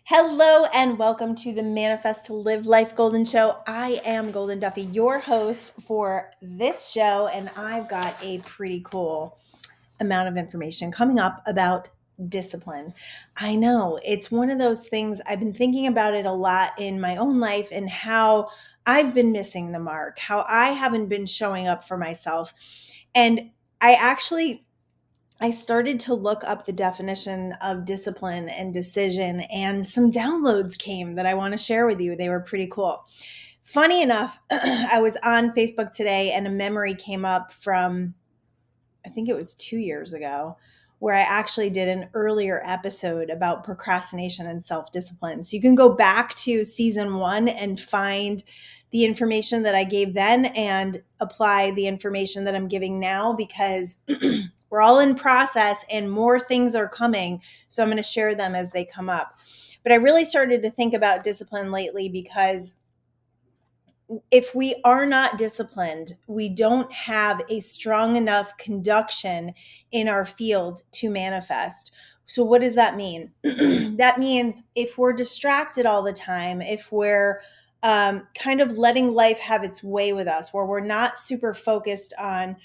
Hello and welcome to the Manifest to Live Life Golden Show. I am Golden Duffy, your host for this show, and I've got a pretty cool amount of information coming up about discipline. I know it's one of those things I've been thinking about it a lot in my own life and how I've been missing the mark, how I haven't been showing up for myself. And I started to look up the definition of discipline and decision, and some downloads came that I want to share with you. They were pretty cool. Funny enough, I was on Facebook today and a memory came up from, I think it was 2 years ago, where I actually did an earlier episode about procrastination and self discipline. So you can go back to season 1 and find the information that I gave then and apply the information that I'm giving now because we're all in process and more things are coming. So I'm going to share them as they come up. But I really started to think about discipline lately because if we are not disciplined, we don't have a strong enough conduction in our field to manifest. So, what does that mean? That means if we're distracted all the time, if we're kind of letting life have its way with us, where we're not super focused on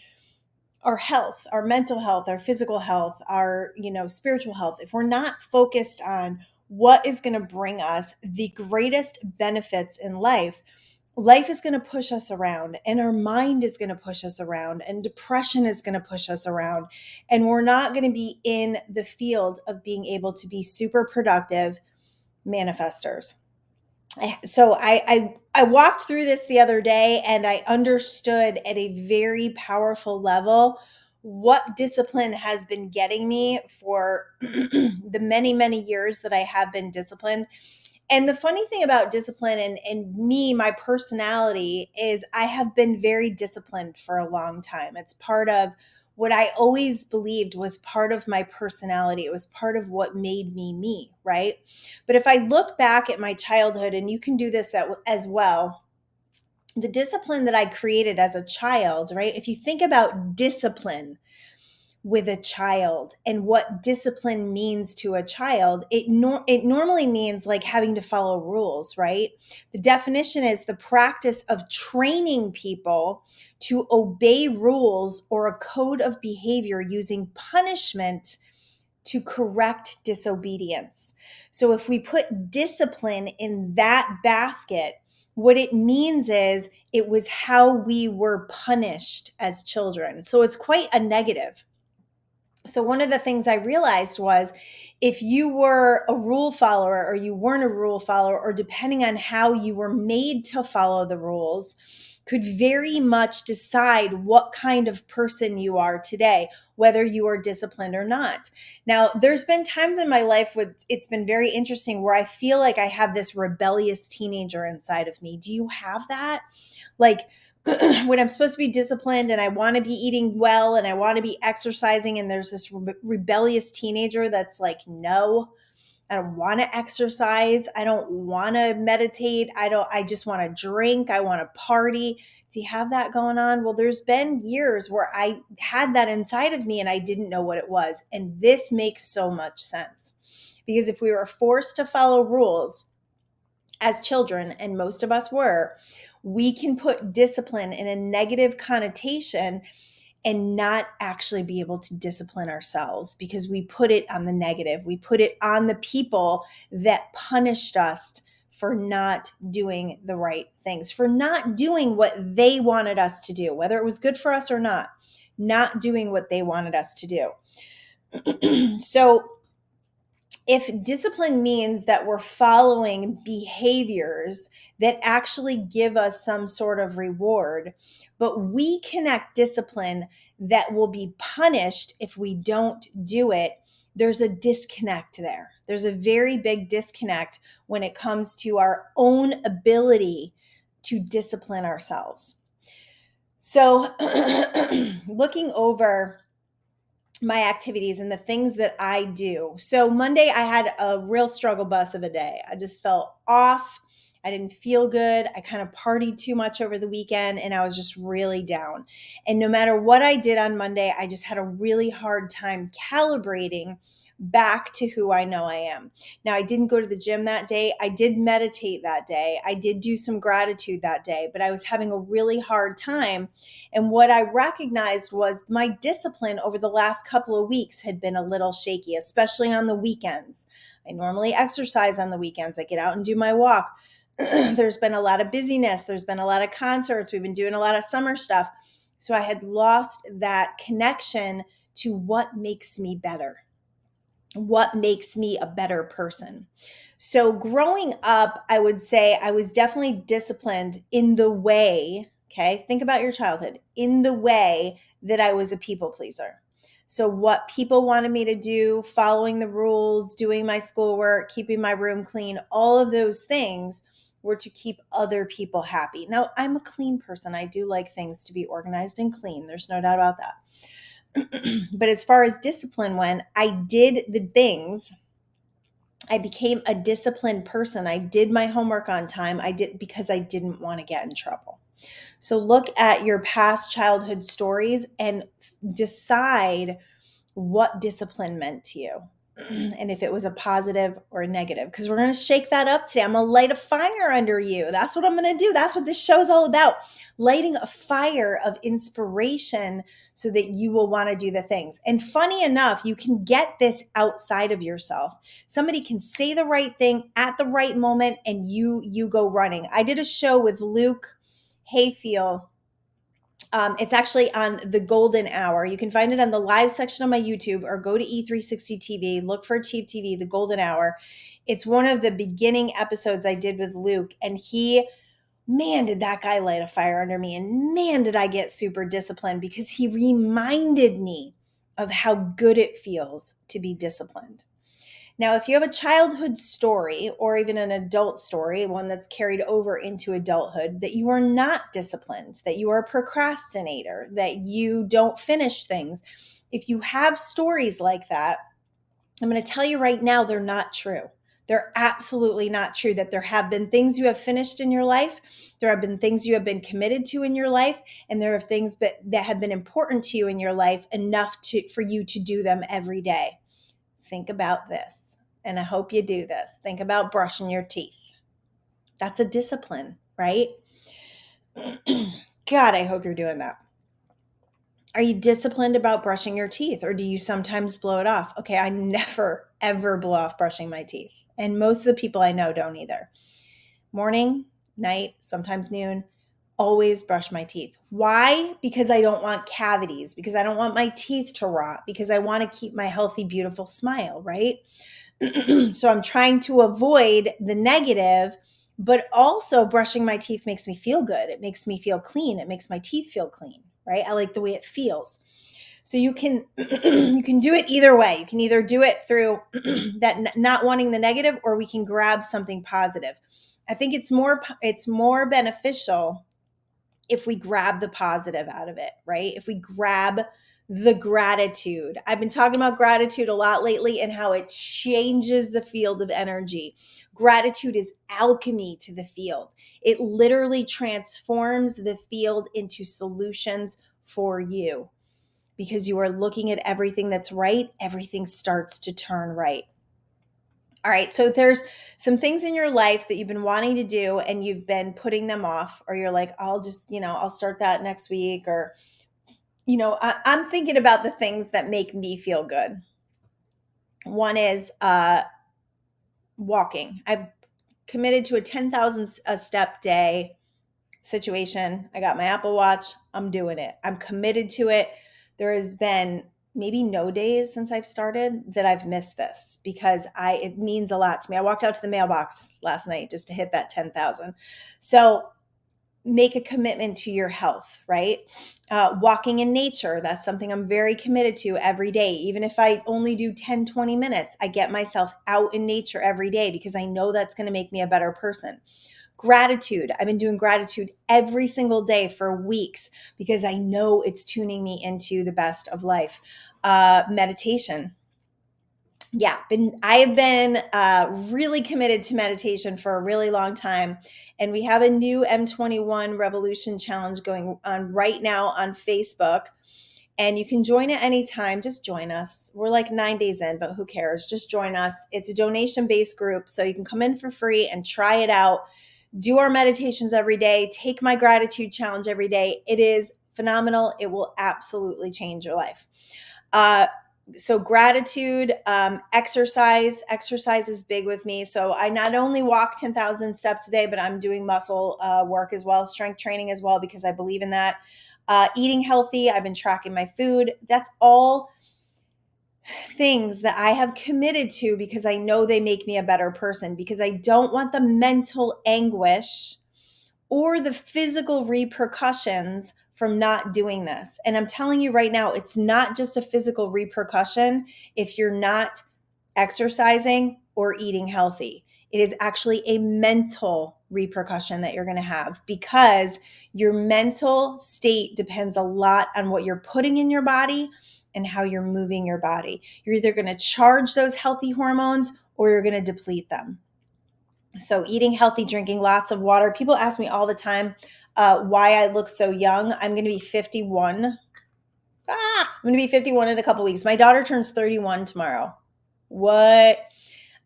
our health, our mental health, our physical health, our, spiritual health, if we're not focused on what is going to bring us the greatest benefits in life, life is going to push us around and our mind is going to push us around and depression is going to push us around. And we're not going to be in the field of being able to be super productive manifestors. So I walked through this the other day and I understood at a very powerful level what discipline has been getting me for the many, many years that I have been disciplined. And the funny thing about discipline and me, my personality, is I have been very disciplined for a long time. It's part of what I always believed was part of my personality. It was part of what made me, right? But if I look back at my childhood, and you can do this as well, the discipline that I created as a child, right? If you think about discipline, with a child and what discipline means to a child, it normally means like having to follow rules, right? The definition is the practice of training people to obey rules or a code of behavior using punishment to correct disobedience. So if we put discipline in that basket, what it means is it was how we were punished as children. So it's quite a negative. So one of the things I realized was if you were a rule follower or you weren't a rule follower, or depending on how you were made to follow the rules, could very much decide what kind of person you are today, whether you are disciplined or not. Now, there's been times in my life where it's been very interesting where I feel like I have this rebellious teenager inside of me. Do you have that? Like, when I'm supposed to be disciplined and I want to be eating well and I want to be exercising, and there's this rebellious teenager that's like, no, I don't want to exercise. I don't want to meditate. I just want to drink. I want to party. Do you have that going on? Well, there's been years where I had that inside of me and I didn't know what it was. And this makes so much sense because if we were forced to follow rules as children, and most of us were, we can put discipline in a negative connotation and not actually be able to discipline ourselves because we put it on the negative. We put it on the people that punished us for not doing the right things, for not doing what they wanted us to do, whether it was good for us or not doing what they wanted us to do. So if discipline means that we're following behaviors that actually give us some sort of reward, but we connect discipline that will be punished if we don't do it, there's a disconnect there. There's a very big disconnect when it comes to our own ability to discipline ourselves. So, looking over my activities and the things that I do. So Monday, I had a real struggle bus of a day. I just felt off. I didn't feel good. I kind of partied too much over the weekend and I was just really down. And no matter what I did on Monday, I just had a really hard time calibrating back to who I know I am. Now, I didn't go to the gym that day. I did meditate that day. I did do some gratitude that day, but I was having a really hard time. And what I recognized was my discipline over the last couple of weeks had been a little shaky, especially on the weekends. I normally exercise on the weekends. I get out and do my walk. There's been a lot of busyness. There's been a lot of concerts. We've been doing a lot of summer stuff. So I had lost that connection to what makes me better, what makes me a better person. So growing up, I would say I was definitely disciplined in the way, okay, think about your childhood, in the way that I was a people pleaser. So what people wanted me to do, following the rules, doing my schoolwork, keeping my room clean, all of those things were to keep other people happy. Now, I'm a clean person. I do like things to be organized and clean. There's no doubt about that. But as far as discipline went, I did the things. I became a disciplined person. I did my homework on time. I did because I didn't want to get in trouble. So look at your past childhood stories and decide what discipline meant to you and if it was a positive or a negative, because we're going to shake that up today. I'm going to light a fire under you. That's what I'm going to do. That's what this show is all about. Lighting a fire of inspiration so that you will want to do the things. And funny enough, you can get this outside of yourself. Somebody can say the right thing at the right moment and you go running. I did a show with Luke Hayfield. It's actually on the Golden Hour. You can find it on the live section of my YouTube or go to E360 TV, look for Achieve TV, the Golden Hour. It's one of the beginning episodes I did with Luke, and man, did that guy light a fire under me. And man, did I get super disciplined because he reminded me of how good it feels to be disciplined. Now, if you have a childhood story or even an adult story, one that's carried over into adulthood, that you are not disciplined, that you are a procrastinator, that you don't finish things, if you have stories like that, I'm going to tell you right now, they're not true. They're absolutely not true. That there have been things you have finished in your life. There have been things you have been committed to in your life. And there are things that have been important to you in your life enough for you to do them every day. Think about this, and I hope you do this. Think about brushing your teeth. That's a discipline, right? God, I hope you're doing that. Are you disciplined about brushing your teeth, or do you sometimes blow it off? Okay, I never, ever blow off brushing my teeth. And most of the people I know don't either. Morning, night, sometimes noon, always brush my teeth. Why? Because I don't want cavities, because I don't want my teeth to rot, because I want to keep my healthy, beautiful smile, right? So I'm trying to avoid the negative, but also brushing my teeth makes me feel good. It makes me feel clean. It makes my teeth feel clean, right? I like the way it feels. So you can you can do it either way. You can either do it through that not wanting the negative, or we can grab something positive. I think it's more beneficial if we grab the positive out of it, right? If we grab the gratitude. I've been talking about gratitude a lot lately and how it changes the field of energy. Gratitude is alchemy to the field. It literally transforms the field into solutions for you. Because you are looking at everything that's right, everything starts to turn right. All right, so there's some things in your life that you've been wanting to do and you've been putting them off, or you're like, I'll just, I'll start that next week, or, I'm thinking about the things that make me feel good. One is walking. I've committed to a 10,000 a step day situation. I got my Apple Watch. I'm doing it. I'm committed to it. There has been maybe no days since I've started that I've missed this, because it means a lot to me. I walked out to the mailbox last night just to hit that 10,000. So make a commitment to your health, right? Walking in nature, that's something I'm very committed to every day. Even if I only do 10, 20 minutes, I get myself out in nature every day because I know that's going to make me a better person. Gratitude. I've been doing gratitude every single day for weeks because I know it's tuning me into the best of life. Meditation. Yeah, I have been really committed to meditation for a really long time. And we have a new M21 Revolution Challenge going on right now on Facebook. And you can join at any time. Just join us. We're like 9 days in, but who cares? Just join us. It's a donation-based group, so you can come in for free and try it out. Do our meditations every day. Take my gratitude challenge every day. It is phenomenal. It will absolutely change your life. So gratitude, exercise is big with me. So I not only walk 10,000 steps a day, but I'm doing muscle work as well, strength training as well, because I believe in that. Eating healthy, I've been tracking my food. That's all things that I have committed to because I know they make me a better person, because I don't want the mental anguish or the physical repercussions from not doing this. And I'm telling you right now, it's not just a physical repercussion if you're not exercising or eating healthy. It is actually a mental repercussion that you're going to have, because your mental state depends a lot on what you're putting in your body and how you're moving your body. You're either going to charge those healthy hormones or you're going to deplete them. So eating healthy, drinking lots of water. People ask me all the time why I look so young. I'm going to be 51. I'm going to be 51 in a couple weeks. My daughter turns 31 tomorrow. What?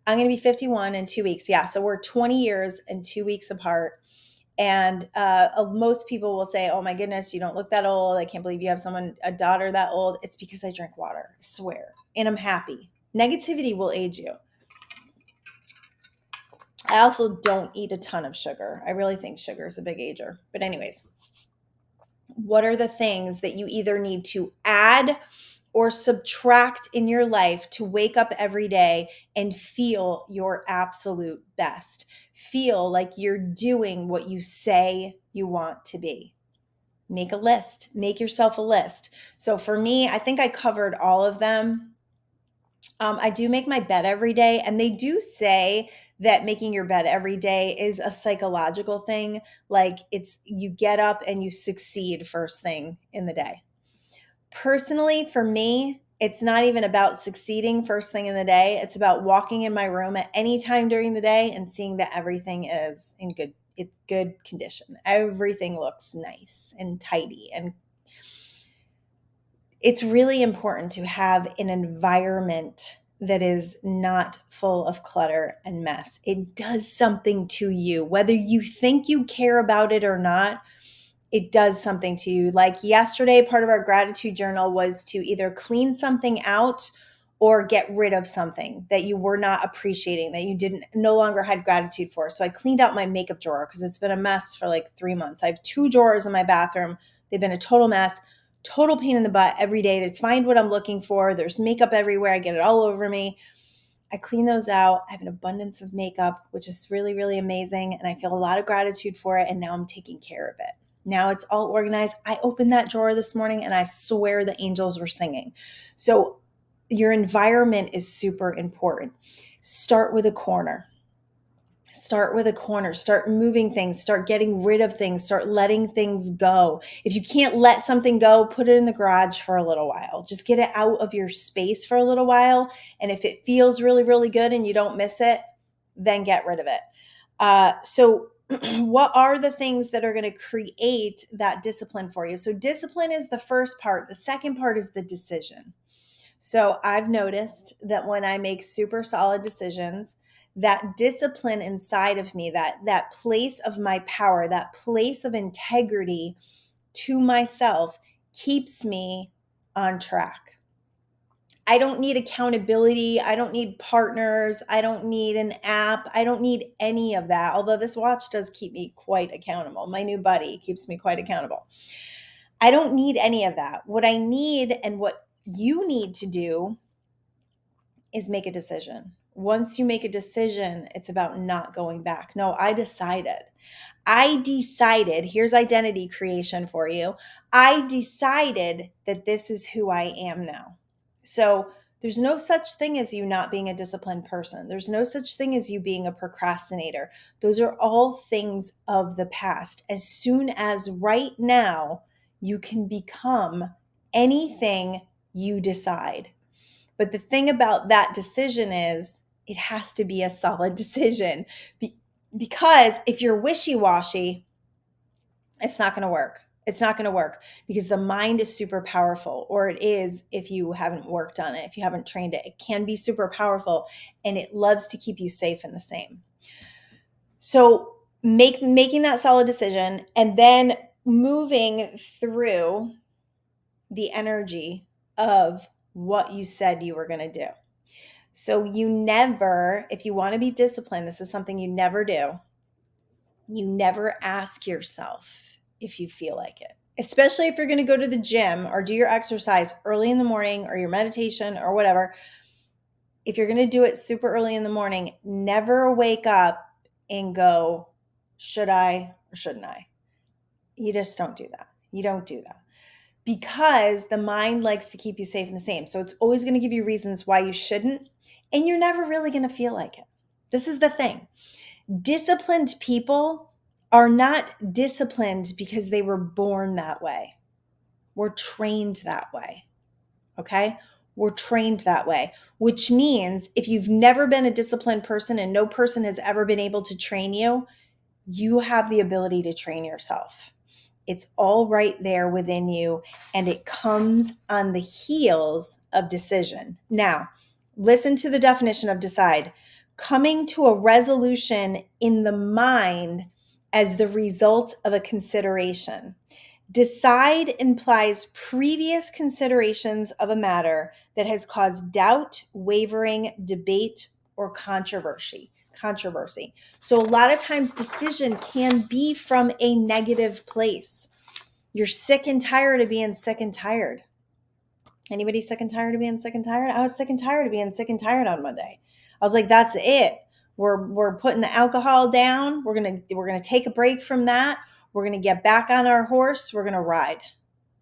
I'm going to be 51 in 2 weeks. Yeah. So we're 20 years and 2 weeks apart. And most people will say, oh my goodness, you don't look that old. I can't believe you have a daughter that old. It's because I drink water, I swear. And I'm happy. Negativity will age you. I also don't eat a ton of sugar. I really think sugar is a big ager. But anyways, what are the things that you either need to add or subtract in your life to wake up every day and feel your absolute best? Feel like you're doing what you say you want to be. Make a list. Make yourself a list. So for me, I think I covered all of them. I do make my bed every day, and they do say that making your bed every day is a psychological thing. Like, it's you get up and you succeed first thing in the day. Personally, for me, it's not even about succeeding first thing in the day. It's about walking in my room at any time during the day and seeing that everything is in good condition. Everything looks nice and tidy, and it's really important to have an environment that is not full of clutter and mess. It does something to you, whether you think you care about it or not. It does something to you. Like yesterday, part of our gratitude journal was to either clean something out or get rid of something that you were not appreciating, that you didn't no longer had gratitude for. So I cleaned out my makeup drawer because it's been a mess for like 3 months. I have 2 drawers in my bathroom. They've been a total mess, total pain in the butt every day to find what I'm looking for. There's makeup everywhere. I get it all over me. I clean those out. I have an abundance of makeup, which is really, really amazing. And I feel a lot of gratitude for it. And now I'm taking care of it. Now it's all organized. I opened that drawer this morning and I swear the angels were singing. So your environment is super important. Start with a corner. Start with a corner. Start moving things. Start getting rid of things. Start letting things go. If you can't let something go, put it in the garage for a little while. Just get it out of your space for a little while. And if it feels really, really good and you don't miss it, then get rid of it. So what are the things that are going to create that discipline for you? So discipline is the first part. The second part is the decision. So I've noticed that when I make super solid decisions, that discipline inside of me, that place of my power, that place of integrity to myself keeps me on track. I don't need accountability. I don't need partners. I don't need an app. I don't need any of that. Although this watch does keep me quite accountable. My new buddy keeps me quite accountable. I don't need any of that. What I need and what you need to do is make a decision. Once you make a decision, it's about not going back. No, I decided. Here's identity creation for you. I decided that this is who I am now. So there's no such thing as you not being a disciplined person. There's no such thing as you being a procrastinator. Those are all things of the past. As soon as right now, you can become anything you decide. But the thing about that decision is it has to be a solid decision, because if you're wishy-washy, it's not going to work. It's not going to work because the mind is super powerful, or it is if you haven't worked on it, if you haven't trained it. It can be super powerful and it loves to keep you safe in the same. So making that solid decision and then moving through the energy of what you said you were going to do. So you never, if you want to be disciplined, this is something you never do. You never ask yourself if you feel like it, especially if you're going to go to the gym or do your exercise early in the morning or your meditation or whatever. If you're going to do it super early in the morning, never wake up and go, should I or shouldn't I? You just don't do that. You don't do that because the mind likes to keep you safe and the same. So it's always going to give you reasons why you shouldn't, and you're never really going to feel like it. This is the thing. Disciplined people are not disciplined because they were born that way. We're trained that way. Okay? We're trained that way, which means if you've never been a disciplined person and no person has ever been able to train you, you have the ability to train yourself. It's all right there within you, and it comes on the heels of decision. Now, listen to the definition of decide. Coming to a resolution in the mind as the result of a consideration. Decide implies previous considerations of a matter that has caused doubt, wavering, debate, or controversy. So a lot of times decision can be from a negative place. You're sick and tired of being sick and tired. Anybody sick and tired of being sick and tired? I was sick and tired of being sick and tired on Monday. I was like, that's it. We're putting the alcohol down. We're gonna take a break from that. We're gonna get back on our horse. We're gonna ride.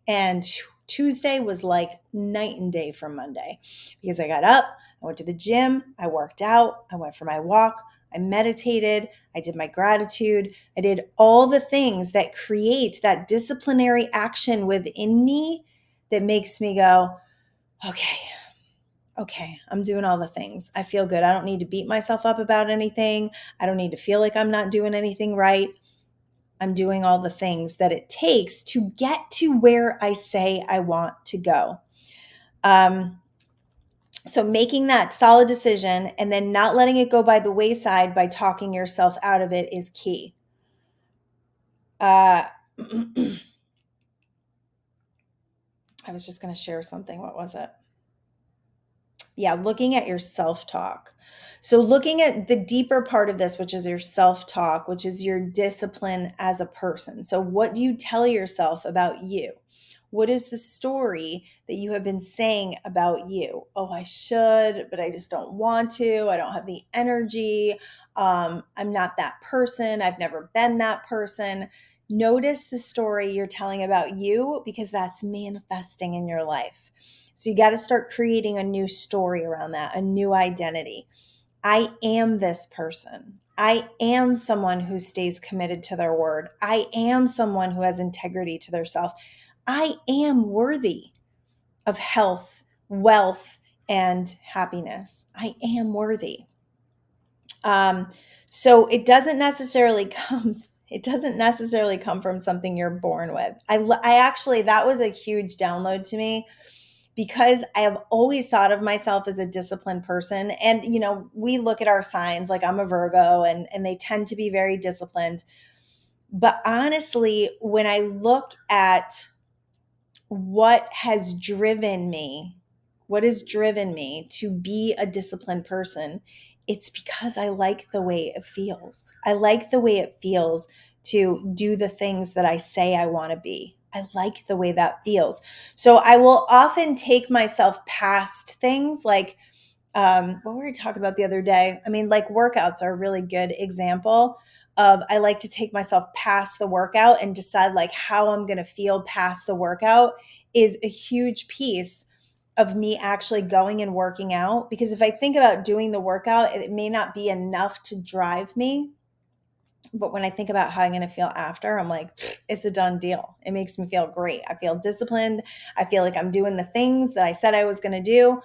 And Tuesday was like night and day from Monday because I got up, I went to the gym, I worked out, I went for my walk, I meditated, I did my gratitude, I did all the things that create that disciplinary action within me that makes me go, okay, I'm doing all the things. I feel good. I don't need to beat myself up about anything. I don't need to feel like I'm not doing anything right. I'm doing all the things that it takes to get to where I say I want to go. So making that solid decision and then not letting it go by the wayside by talking yourself out of it is key. I was just going to share something. What was it? Yeah, looking at your self-talk. So looking at the deeper part of this, which is your self-talk, which is your discipline as a person. So what do you tell yourself about you? What is the story that you have been saying about you? Oh, I should, but I just don't want to. I don't have the energy. I'm not that person. I've never been that person. Notice the story you're telling about you because that's manifesting in your life. So you got to start creating a new story around that, a new identity. I am this person. I am someone who stays committed to their word. I am someone who has integrity to their self. I am worthy of health, wealth, and happiness. I am worthy. So it doesn't necessarily come from something you're born with. I actually, that was a huge download to me because I have always thought of myself as a disciplined person. And, we look at our signs, like I'm a Virgo and they tend to be very disciplined. But honestly, when I look at what has driven me to be a disciplined person, it's because I like the way it feels. I like the way it feels to do the things that I say I want to be. I like the way that feels. So I will often take myself past things like what were we talking about the other day? I mean, like workouts are a really good example of I like to take myself past the workout and decide like how I'm going to feel past the workout is a huge piece of me actually going and working out. Because if I think about doing the workout, it may not be enough to drive me. But when I think about how I'm going to feel after, I'm like, it's a done deal. It makes me feel great. I feel disciplined. I feel like I'm doing the things that I said I was going to do.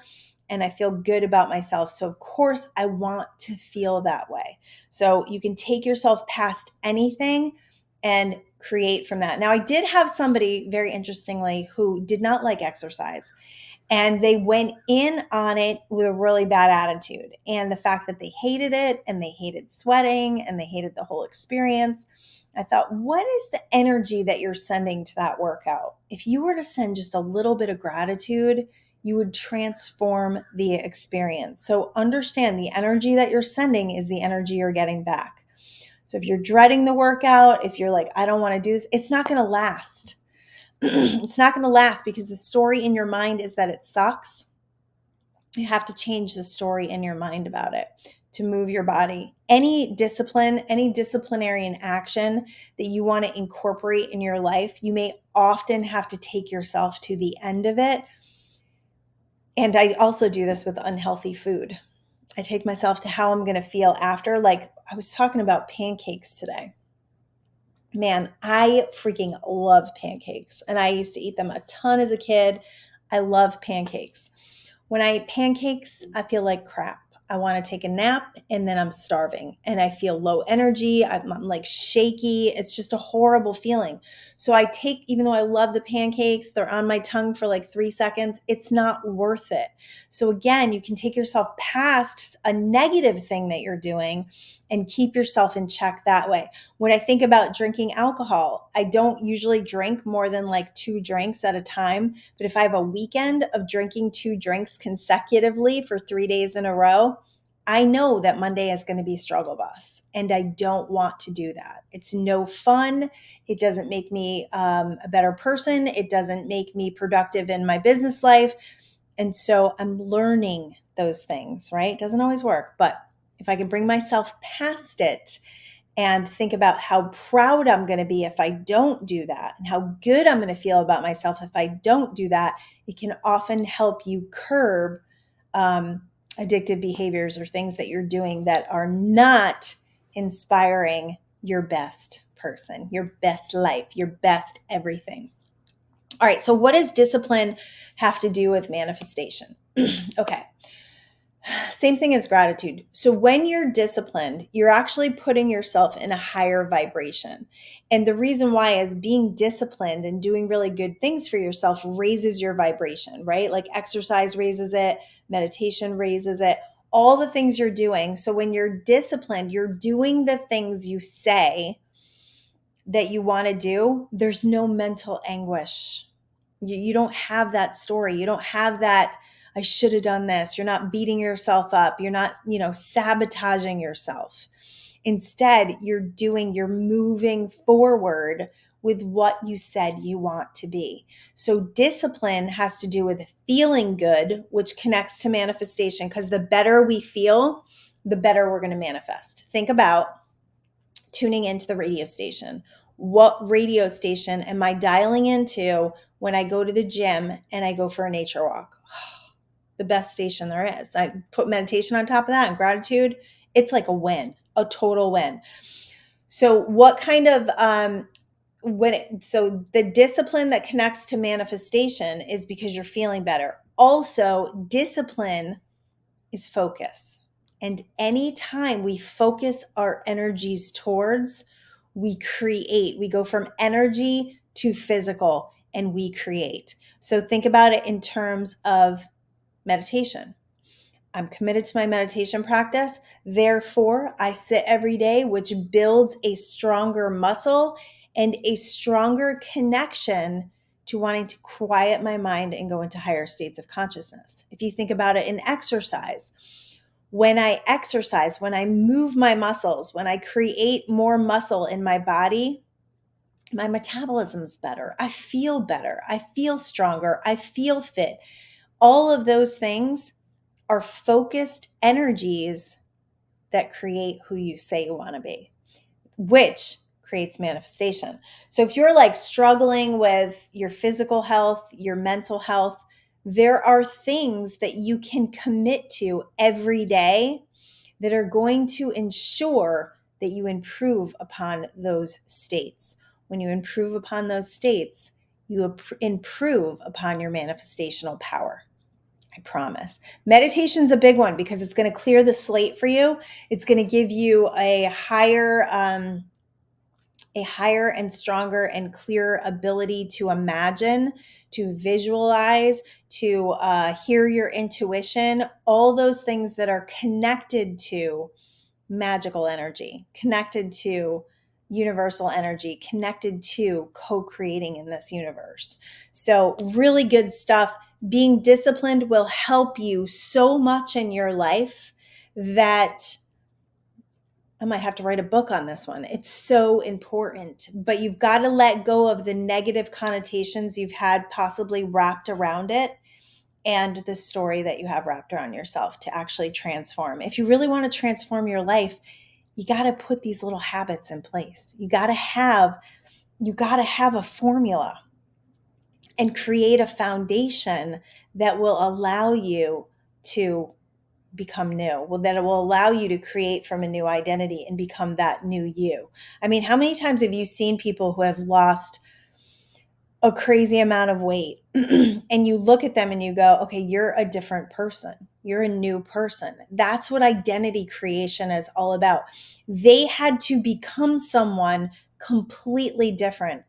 And I feel good about myself. So of course I want to feel that way. So you can take yourself past anything and create from that. Now, I did have somebody, very interestingly, who did not like exercise, and they went in on it with a really bad attitude. And the fact that they hated it and they hated sweating and they hated the whole experience, I thought, what is the energy that you're sending to that workout? If you were to send just a little bit of gratitude, you would transform the experience. So understand, the energy that you're sending is the energy you're getting back. So if you're dreading the workout, if you're like, I don't want to do this, it's not going to last. It's not going to last because the story in your mind is that it sucks. You have to change the story in your mind about it to move your body. Any discipline, any disciplinarian action that you want to incorporate in your life, you may often have to take yourself to the end of it. And I also do this with unhealthy food. I take myself to how I'm going to feel after. Like I was talking about pancakes today. Man, I freaking love pancakes. And I used to eat them a ton as a kid. I love pancakes. When I eat pancakes, I feel like crap. I want to take a nap and then I'm starving and I feel low energy. I'm like shaky. It's just a horrible feeling. So I take, even though I love the pancakes, they're on my tongue for like 3 seconds. It's not worth it. So again, you can take yourself past a negative thing that you're doing and keep yourself in check that way. When I think about drinking alcohol, I don't usually drink more than like 2 drinks at a time. But if I have a weekend of drinking 2 drinks consecutively for 3 days in a row, I know that Monday is going to be struggle bus. And I don't want to do that. It's no fun. It doesn't make me a better person. It doesn't make me productive in my business life. And so I'm learning those things, right? It doesn't always work. But if I can bring myself past it and think about how proud I'm going to be if I don't do that and how good I'm going to feel about myself if I don't do that, it can often help you curb addictive behaviors or things that you're doing that are not inspiring your best person, your best life, your best everything. All right, so what does discipline have to do with manifestation? Okay. Same thing as gratitude. So when you're disciplined, you're actually putting yourself in a higher vibration. And the reason why is being disciplined and doing really good things for yourself raises your vibration, right? Like exercise raises it, meditation raises it, all the things you're doing. So when you're disciplined, you're doing the things you say that you want to do. There's no mental anguish. You don't have that story. You don't have that, I should have done this. You're not beating yourself up. You're not, sabotaging yourself. Instead, you're moving forward with what you said you want to be. So discipline has to do with feeling good, which connects to manifestation, because the better we feel, the better we're going to manifest. Think about tuning into the radio station. What radio station am I dialing into when I go to the gym and I go for a nature walk? The best station there is. I put meditation on top of that and gratitude. It's like a win, a total win. So what kind of so the discipline that connects to manifestation is because you're feeling better. Also, discipline is focus. And anytime we focus our energies towards, we create. We go from energy to physical and we create. So think about it in terms of meditation. I'm committed to my meditation practice. Therefore, I sit every day, which builds a stronger muscle and a stronger connection to wanting to quiet my mind and go into higher states of consciousness. If you think about it in exercise, when I exercise, when I move my muscles, when I create more muscle in my body, my metabolism's better. I feel better. I feel stronger. I feel fit. All of those things are focused energies that create who you say you want to be, which creates manifestation. So if you're like struggling with your physical health, your mental health, there are things that you can commit to every day that are going to ensure that you improve upon those states. When you improve upon those states, you improve upon your manifestational power. I promise. Meditation's a big one because it's going to clear the slate for you. It's going to give you a higher a higher and stronger and clearer ability to imagine, to visualize, to hear your intuition, all those things that are connected to magical energy, connected to universal energy, connected to co-creating in this universe. So really good stuff. Being disciplined will help you so much in your life that I might have to write a book on this one. It's so important, but you've got to let go of the negative connotations you've had possibly wrapped around it and the story that you have wrapped around yourself to actually transform. If you really want to transform your life, you got to put these little habits in place. You got to have a formula and create a foundation that will allow you to become new. Well, that it will allow you to create from a new identity and become that new you. I mean, how many times have you seen people who have lost a crazy amount of weight and you look at them and you go, okay, you're a different person. You're a new person. That's what identity creation is all about. They had to become someone completely different.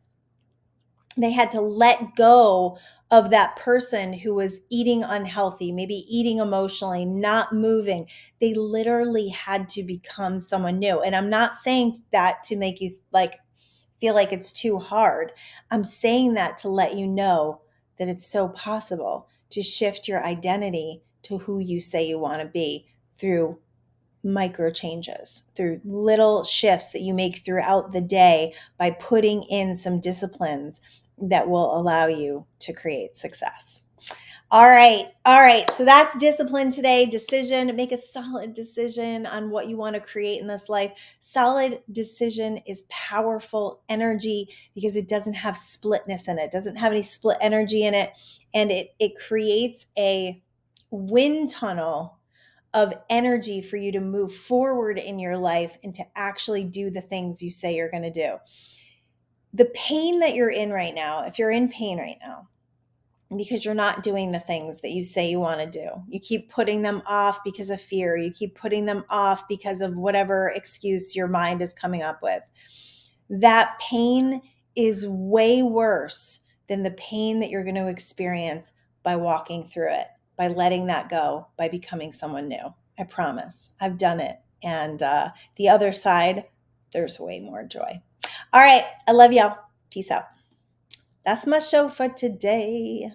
They had to let go of that person who was eating unhealthy, maybe eating emotionally, not moving. They literally had to become someone new. And I'm not saying that to make you feel like it's too hard. I'm saying that to let you know that it's so possible to shift your identity to who you say you want to be through micro changes, through little shifts that you make throughout the day by putting in some disciplines that will allow you to create success. All right. So that's discipline today. Decision. Make a solid decision on what you want to create in this life. Solid decision is powerful energy because it doesn't have splitness in it. It doesn't have any split energy in it. And it creates a wind tunnel of energy for you to move forward in your life and to actually do the things you say you're going to do. The pain that you're in right now, if you're in pain right now, because you're not doing the things that you say you want to do. You keep putting them off because of fear. You keep putting them off because of whatever excuse your mind is coming up with. That pain is way worse than the pain that you're going to experience by walking through it, by letting that go, by becoming someone new. I promise. I've done it. And the other side, there's way more joy. All right. I love y'all. Peace out. That's my show for today.